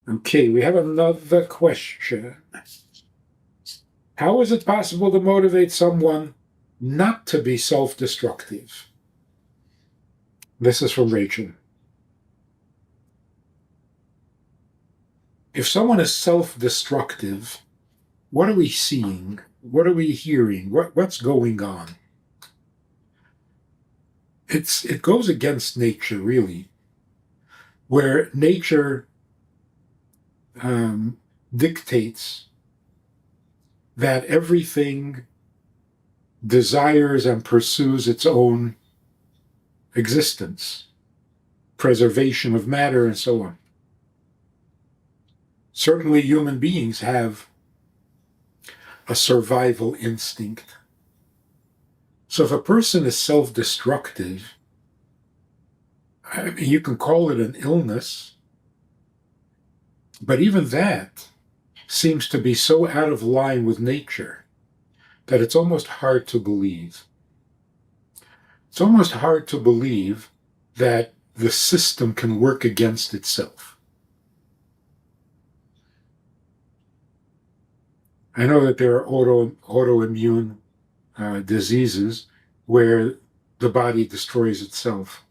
Okay, we have another question. How is it possible to motivate someone not to be self-destructive? This is from Rachel. If someone is self-destructive, what are we seeing? What are we hearing? What's going on? It goes against nature, really, where nature dictates that everything desires and pursues its own existence, preservation of matter, and so on. Certainly, human beings have a survival instinct. So if a person is self-destructive, I mean, you can call it an illness, but even that seems to be so out of line with nature that it's almost hard to believe. It's almost hard to believe that the system can work against itself. I know that there are autoimmune diseases where the body destroys itself,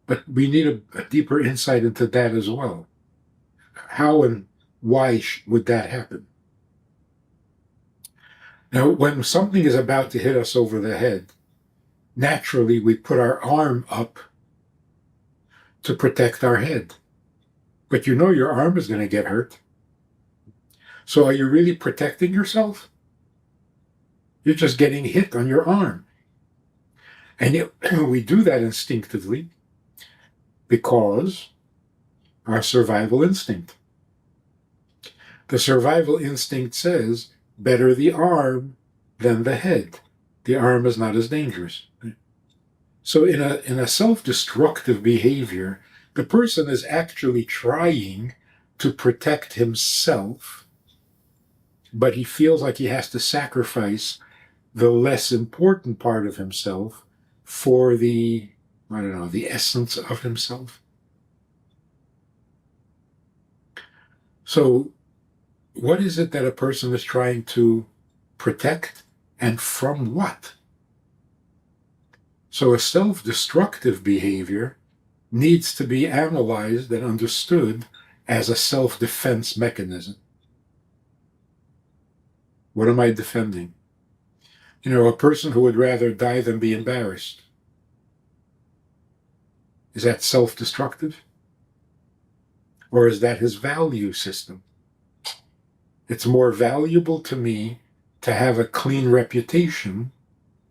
but we need a deeper insight into that as well. How and why would that happen? Now, when something is about to hit us over the head, naturally we put our arm up to protect our head. But you know your arm is going to get hurt. So are you really protecting yourself? You're just getting hit on your arm. And yet, we do that instinctively because our survival instinct. The survival instinct says, better the arm than the head. The arm is not as dangerous. So in a self-destructive behavior, the person is actually trying to protect himself, but he feels like he has to sacrifice the less important part of himself for the essence of himself. So what is it that a person is trying to protect, and from what? So a self-destructive behavior needs to be analyzed and understood as a self-defense mechanism. What am I defending? You know, a person who would rather die than be embarrassed. Is that self-destructive? Or is that his value system? It's more valuable to me to have a clean reputation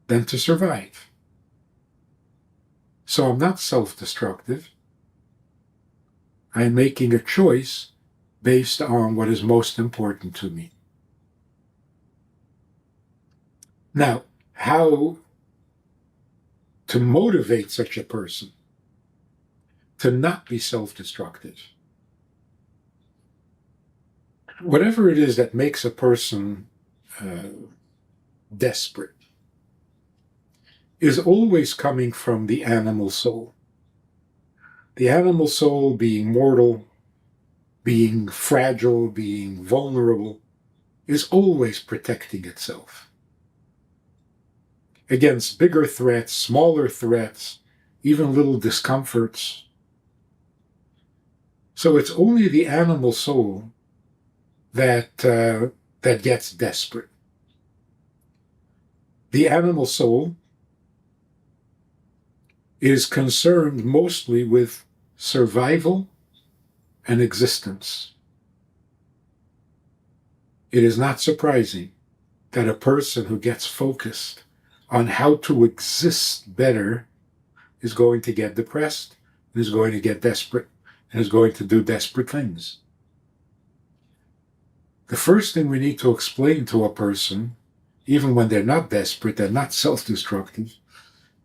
than to survive. So I'm not self-destructive. I'm making a choice based on what is most important to me. Now, how to motivate such a person to not be self-destructive? Whatever it is that makes a person desperate is always coming from the animal soul. The animal soul, being mortal, being fragile, being vulnerable, is always protecting itself against bigger threats, smaller threats, even little discomforts. So it's only the animal soul that gets desperate. The animal soul is concerned mostly with survival and existence. It is not surprising that a person who gets focused on how to exist better is going to get depressed, and is going to get desperate, and is going to do desperate things. The first thing we need to explain to a person, even when they're not desperate, they're not self-destructive,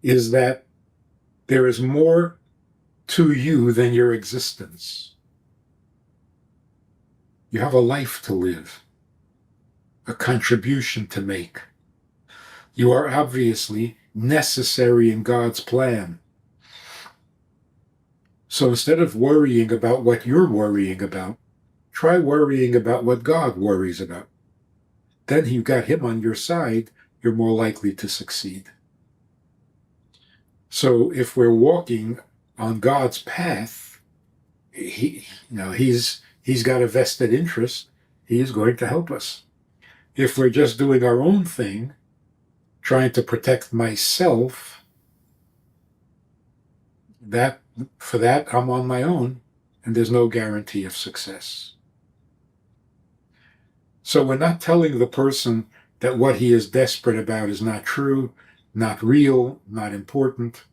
is that there is more to you than your existence. You have a life to live, a contribution to make. You are obviously necessary in God's plan. So instead of worrying about what you're worrying about, Try worrying about what God worries about. Then you've got him on your side, you're more likely to succeed. So if we're walking on God's path, he's got a vested interest. He is going to help us. If we're just doing our own thing, trying to protect myself, for that I'm on my own, and there's no guarantee of success. So we're not telling the person that what he is desperate about is not true, not real, not important.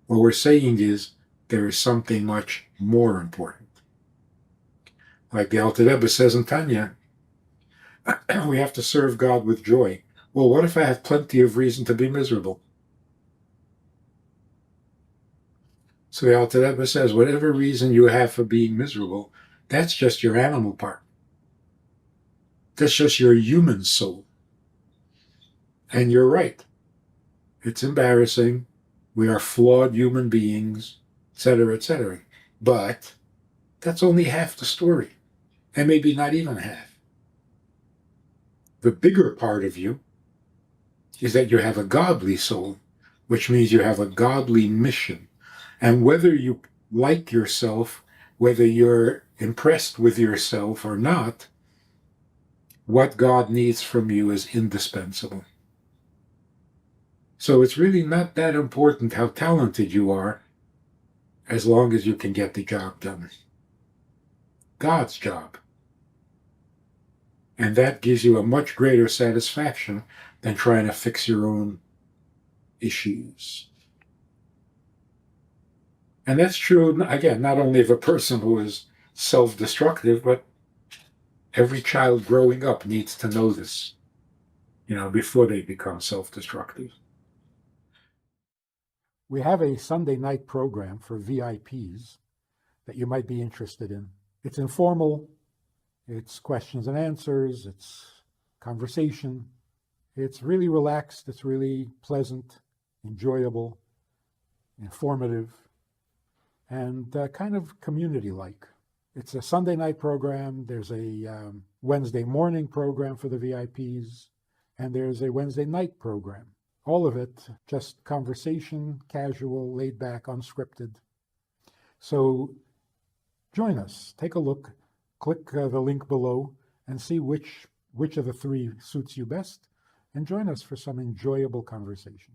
What we're saying is there is something much more important. Like the Alter Rebbe says in Tanya, we have to serve God with joy. Well, what if I have plenty of reason to be miserable? So the Alter Rebbe says, whatever reason you have for being miserable, that's just your animal part. That's just your human soul. And you're right. It's embarrassing. We are flawed human beings, etc., etc. But that's only half the story, and maybe not even half. The bigger part of you is that you have a godly soul, which means you have a godly mission. And whether you like yourself, whether you're impressed with yourself or not, what God needs from you is indispensable. So it's really not that important how talented you are, as long as you can get the job done. God's job. And that gives you a much greater satisfaction than trying to fix your own issues. And that's true, again, not only of a person who is self-destructive, but every child growing up needs to know this, before they become self-destructive. We have a Sunday night program for VIPs that you might be interested in. It's informal, it's questions and answers, it's conversation. It's really relaxed, it's really pleasant, enjoyable, informative, and kind of community-like. It's a Sunday night program, there's a Wednesday morning program for the VIPs, and there's a Wednesday night program. All of it just conversation, casual, laid back, unscripted. So join us, take a look, click the link below, and see which of the three suits you best, and join us for some enjoyable conversation.